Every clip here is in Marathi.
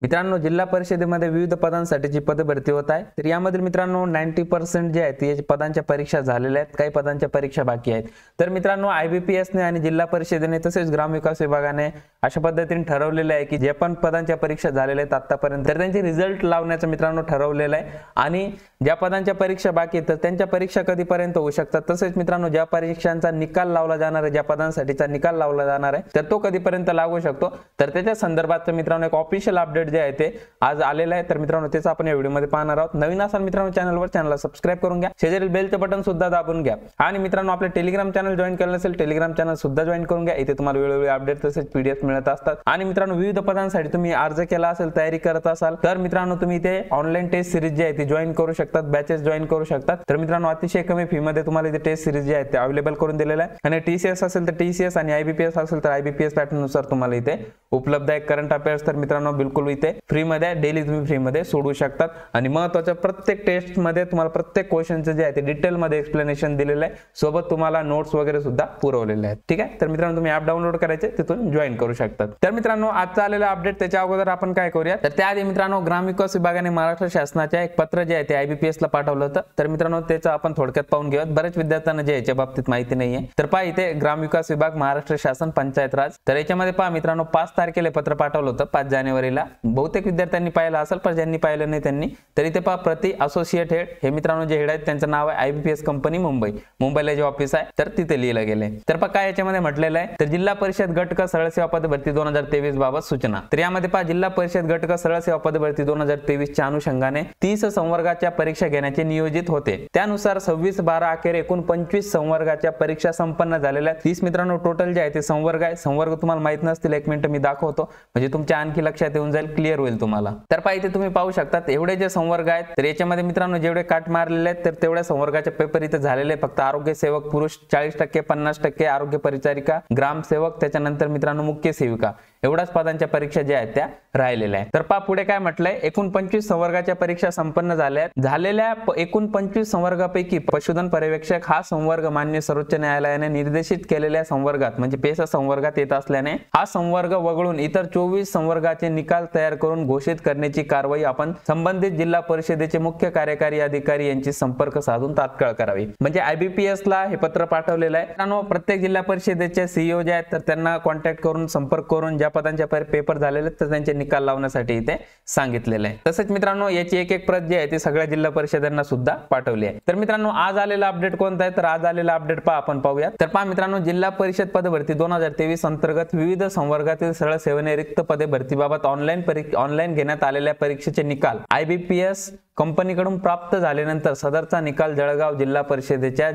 मित्रांनो जिल्हा परिषदेमध्ये विविध पदांसाठीची पदभरती होत आहे। तर यामध्ये मित्रांनो 90% जे आहेत ते पदांच्या परीक्षा झालेल्या आहेत, काही पदांच्या परीक्षा बाकी आहेत। तर मित्रांनो IBPS ने आणि जिल्हा परिषदेने तसेच ग्रामविकास विभागाने अशा पद्धतीने ठरवलेले आहे की जे पण पदांच्या परीक्षा झालेल्या आहेत आतापर्यंत तर त्यांचे रिझल्ट लावण्याचं मित्रांनो ठरवलेलं आहे। आणि ज्या पदांच्या परीक्षा बाकी आहेत तर त्यांच्या परीक्षा कधीपर्यंत होऊ शकतात, तसेच मित्रांनो ज्या परीक्षांचा निकाल लावला जाणार आहे, ज्या पदांसाठीचा निकाल लावला जाणार आहे तर तो कधीपर्यंत लागू शकतो, तर त्याच्या संदर्भात मित्रांनो एक ऑफिशियल अपडेट जे आहे ते आज आलेलं आहे। तर मित्रांनो त्याचा आपण या व्हिडिओमध्ये पाहणार आहोत। नवीन असाल मित्रांनो चॅनलला सबस्क्राइब करून घ्या, शेजारील बेलचं बटन सुद्धा दाबून घ्या आणि मित्रांनो आपले टेलिग्राम चॅनल जॉइन केलं नसेल टेलिग्राम चॅनल सुद्धा जॉइन करून घ्या। इथे तुम्हाला वेळोवेळी अपडेट तसेच PDF मिळत असतात। आणि मित्रांनो विविध पदांसाठी तुम्ही अर्ज केला असेल, तयारी करत असाल तर मित्रांनो तुम्ही इथे ऑनलाईन टेस्ट सिरीज जी आहे ती जॉइन करू शकतात, बॅचेस जॉइन करू शकतात। तर मित्रांनो अतिशय कमी फी मध्ये तुम्हाला इथे टेस्ट सिरीज जी आहे ते अवेलेबल करून दिलेला आहे। आणि TCS असेल तर TCS आणि IBPS असेल तर IBPS पॅटर्न नुसार तुम्हाला इथे उपलब्ध आहे। करंट अफेअर्स तर मित्रांनो बिलकुल इथे फ्री मध्ये डेली तुम्ही फ्री मध्ये सोडवू शकतात। आणि महत्त्वाच्या प्रत्येक टेस्ट मध्ये तुम्हाला प्रत्येक क्वेश्चनचं जे आहे ते डिटेल मध्ये एक्सप्लेनेशन दिलेलं आहे, सोबत तुम्हाला नोट्स वगैरे सुद्धा पुरवलेले आहेत। ठीक आहे, तर मित्रांनो तुम्ही ऍप डाउनलोड करायचे, तिथून जॉइन करू शकतात। तर मित्रांनो आजचा आलेला अपडेट त्याच्या अगोदर आपण काय करूया, तर त्याआधी मित्रांनो ग्रामविकास विभागाने महाराष्ट्र शासनाच्या एक पत्र जे आहे ते IBPS ला पाठवलं होतं। तर मित्रांनो त्याचं आपण थोडक्यात पाहून घेऊयात, बरेच विद्यार्थ्यांना जे याच्या बाबतीत माहिती नाहीये। तर पहा इथे ग्रामविकास विभाग महाराष्ट्र शासन पंचायत राज, तर याच्यामध्ये पहा मित्रांनो 5 तारखेला पत्र पाठवलं होतं 5 जानेवारीला। बहुतेक विद्यार्थ्यांनी पाहिलं असेल, पण ज्यांनी पाहिलं नाही त्यांनी तर इथे पहा प्रति असोसिएट हेड हे मित्रांनो जे हेड आहेत त्यांचं नाव आहे IBPS कंपनी मुंबईला जे ऑफिस आहे तर तिथे लिहिलं गेलंय। तर पहा काय याच्यामध्ये म्हटलेलं आहे, तर जिल्हा परिषद गट क सरळ सेवा पद भरती 2023 बाबत सूचना। तर यामध्ये पहा जिल्हा परिषद गट क सरळ सेवा पद भरती 2023 च्या अनुषंगाने 30 संवर्गाच्या परीक्षा घेण्याचे नियोजित होते। त्यानुसार 26/12 अखेर एकूण 25 संवर्गाच्या परीक्षा संपन्न झालेल्या 30 मित्रांनो टोटल जे आहे ते संवर्ग आहे। संवर्ग तुम्हाला माहित नसतील, एक मिनिट मी दाखवतो म्हणजे तुमच्या आणखी लक्षात येऊन जाईल, क्लिअर होईल तुम्हाला। तर पहा इथे तुम्ही पाहू शकतात एवढे जे संवर्ग आहेत तर याच्यामध्ये मित्रांनो जेवढे काट मारलेले आहेत तर तेवढ्या संवर्गाचे पेपर इथे झालेले फक्त आरोग्य सेवक पुरुष 40%, 50%, आरोग्य परिचारिका, ग्रामसेवक, त्याच्यानंतर मित्रांनो मुख्य सेविका एवढ्याच पदांच्या परीक्षा ज्या आहेत त्या राहिलेल्या आहेत। तर पहा पुढे काय म्हटलंय, एकूण 25 संवर्गाच्या परीक्षा संपन्न झालेल्या एकूण 25 संवर्गापैकी पशुधन पर्यवेक्षक हा संवर्ग मान्य सर्वोच्च न्यायालयाने निर्देशित केलेल्या संवर्गात म्हणजे पेसा संवर्गात येत असल्याने हा संवर्ग वगळून इतर 24 संवर्गाचे निकाल तयार करून घोषित करण्याची कारवाई आपण संबंधित जिल्हा परिषदेचे मुख्य कार्यकारी अधिकारी यांची संपर्क साधून तात्काळ करावी। म्हणजे IBPS ला हे पत्र पाठवलेलं आहे। मित्रांनो प्रत्येक जिल्हा परिषदेचे CEO जे आहेत तर त्यांना कॉन्टॅक्ट करून संपर्क करून ज्या पदांचे पेपर झालेले तर त्यांचे निकाल लावण्यासाठी इथे सांगितलेलं आहे। तसेच मित्रांनो याची एक प्रत जी आहे ती सगळ्या जिल्हा परिषदांना सुद्धा पाठवली आहे। तर मित्रांनो आज आलेला अपडेट कोणता आहे, तर आज आलेला अपडेट आपण पाहूया। तर पहा मित्रांनो जिल्हा परिषद पदभरती 2023 अंतर्गत विविध संवर्गातील सरळ सेवेने रिक्त पदे भरतीबाबत ऑनलाईन घेण्यात आलेल्या परीक्षेचे निकाल IBPS कंपनीकडून प्राप्त झाल्यानंतर सदरचा निकाल जळगाव जिल्हा परिषदेच्या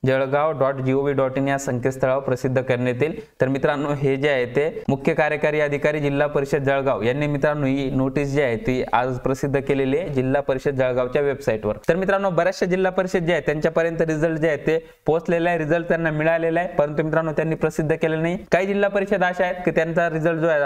jlgaon.gov.in या संकेतस्थळावर प्रसिद्ध करण्यात येईल। तर मित्रांनो हे जे आहे ते मुख्य कार्यकारी अधिकारी जिल्हा परिषद जळगाव यांनी मित्रांनो ही नोटीस जी आहे ती आज प्रसिद्ध केलेली आहे जिल्हा परिषद जळगावच्या वेबसाईटवर। तर मित्रांनो बऱ्याचशा जिल्हा परिषद जे आहे त्यांच्यापर्यंत रिझल्ट जे आहे ते पोहोचलेले आहे, रिझल्ट त्यांना मिळालेला आहे, परंतु मित्रांनो त्यांनी प्रसिद्ध केले नाही। काही जिल्हा परिषद अशा आहेत की त्यांचा रिझल्ट जो आहे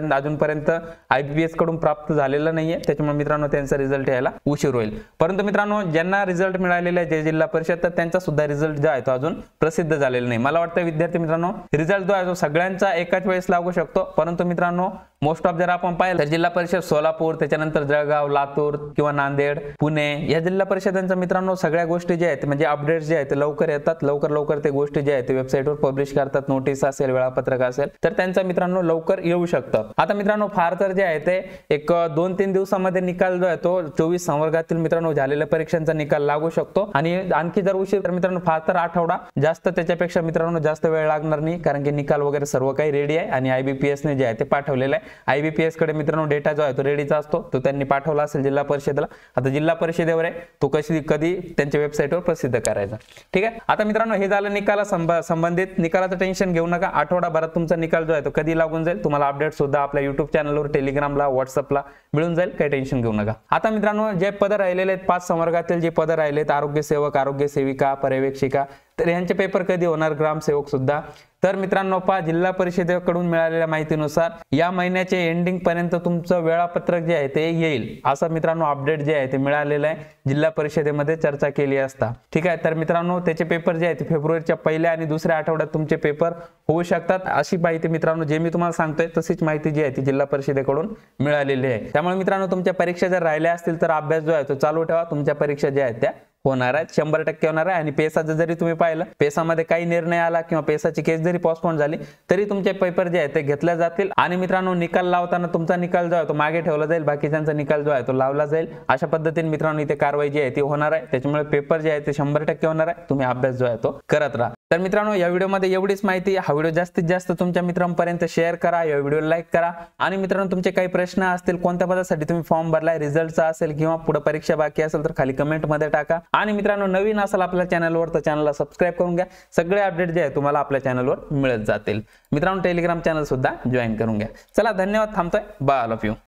अजूनपर्यंत IBPS कडून प्राप्त झालेला नाहीये, त्याच्यामुळे मित्रांनो त्यांचा रिझल्ट यायला उशीर होईल। परंतु मित्रांनो ज्यांना रिझल्ट मिळालेला आहे जे जिल्हा परिषद तर त्यांचा सुद्धा रिझल्ट तो अजून प्रसिद्ध झालेला नाही। मला वाटतं विद्यार्थी मित्रांनो रिझल्ट जो आहे तो सगळ्यांचा एकाच वेळेस लागू शकतो, परंतु मित्रांनो मोस्ट ऑफ जर आपण पाहिलं तर जिल्हा परिषद सोलापूर, त्याच्यानंतर जळगाव, लातूर किंवा नांदेड, पुणे या जिल्हा परिषदांचा मित्रांनो सगळ्या गोष्टी जे आहेत म्हणजे अपडेट्स जे आहेत लवकर येतात, लवकर ते गोष्टी जे आहेत ते वेबसाईटवर पब्लिश करतात, नोटीस असेल, वेळापत्रक असेल तर त्यांचा मित्रांनो लवकर येऊ शकतं। आता मित्रांनो फार तर जे आहे ते एक 2-3 दिवसामध्ये निकाल जो आहे तो 24 संवर्गातील मित्रांनो झालेल्या परीक्षांचा निकाल लागू शकतो। आणि आणखी जर उशीर तर मित्रांनो फार तर आठवडा, जास्त त्याच्यापेक्षा मित्रांनो जास्त वेळ लागणार नाही, कारण की निकाल वगैरे सर्व काही रेडी आहे आणि IBPS ने जे आहे ते पाठवलेलं आहे। IBPS कडे मित्रांनो डेटा जो आहे तो रेडीचा असतो, तो त्यांनी पाठवला असेल जिल्हा परिषदेला। आता जिल्हा परिषदेवर आहे तो कधी त्यांच्या वेबसाईटवर प्रसिद्ध करायचा। ठीक आहे, आता मित्रांनो हे झालं निकाला संबंधित। निकालाचं टेन्शन घेऊ नका, आठवडाभरात तुमचा निकाल जो आहे तो कधी लागून जाईल तुम्हाला अपडेट सुद्धा आपल्या YouTube चॅनलवर, टेलिग्रामला, व्हॉट्सअपला मिळून जाईल, काही टेन्शन घेऊ नका। आता मित्रांनो जे पद राहिलेले आहेत 5 संवर्गातील जे पद राहिलेत आरोग्य सेवक, आरोग्य सेविका, पर्यवेक्षिका तर यांचे पेपर कधी होणार, ग्रामसेवक सुद्धा. तर मित्रांनो पहा, जिल्हा परिषदेकडून मिळालेल्या माहितीनुसार या महिन्याच्या एंडिंग पर्यंत तुमचं वेळापत्रक जे आहे ते येईल, असं मित्रांनो अपडेट जे आहे ते मिळालेलं आहे. जिल्हा परिषदेमध्ये चर्चा केली असता. ठीक आहे. तर मित्रांनो त्याचे पेपर जे आहेत फेब्रुवारीच्या पहिल्या आणि दुसऱ्या आठवड्यात तुमचे पेपर होऊ शकतात, अशी माहिती मित्रांनो जे मी तुम्हाला सांगतोय तशीच माहिती जी आहे ती जिल्हा परिषदेकडून मिळालेली आहे. त्यामुळे मित्रांनो तुमच्या परीक्षा जर राहिल्या असतील तर अभ्यास जो आहे तो चालू ठेवा. तुमच्या परीक्षा ज्या आहेत त्या होणार आहेत, 100% होणार आहे. आणि पेसाचं जरी तुम्ही पाहिलं, पेसामध्ये काही निर्णय आला किंवा पेसाची केस जरी पोस्टपोन झाली तरी तुमचे पेपर जे आहेत ते घेतले जातील. आणि मित्रांनो निकाल लावताना तुमचा निकाल जो आहे तो मागे ठेवला जाईल, बाकीच्यांचा निकाल जो आहे तो लावला जाईल. अशा पद्धतीने मित्रांनो इथे कारवाई जी आहे ती होणार आहे. त्याच्यामुळे पेपर जे आहे ते 100% होणार आहे. तुम्ही अभ्यास जो आहे तो करत राहा. तर मित्रांनो या व्हिडिओमध्ये एवढीच माहिती. हा व्हिडिओ जास्तीत जास्त तुमच्या मित्रांपर्यंत शेअर करा, या व्हिडिओला लाईक करा. आणि मित्रांनो तुमचे काही प्रश्न असतील, कोणत्या पदासाठी तुम्ही फॉर्म भरलाय, रिझल्टचा असेल किंवा पुढे परीक्षा बाकी असेल तर खाली कमेंट मध्ये टाका. आणि मित्रांनो नवीन असाल आपल्या चॅनलवर तर चॅनलला सबस्क्राईब करून घ्या. सगळे अपडेट जे आहे तुम्हाला आपल्या चॅनलवर मिळत जातील. मित्रांनो टेलिग्राम चॅनल सुद्धा जॉईन करून घ्या. चला धन्यवाद, थांबतोय. Bye all of you.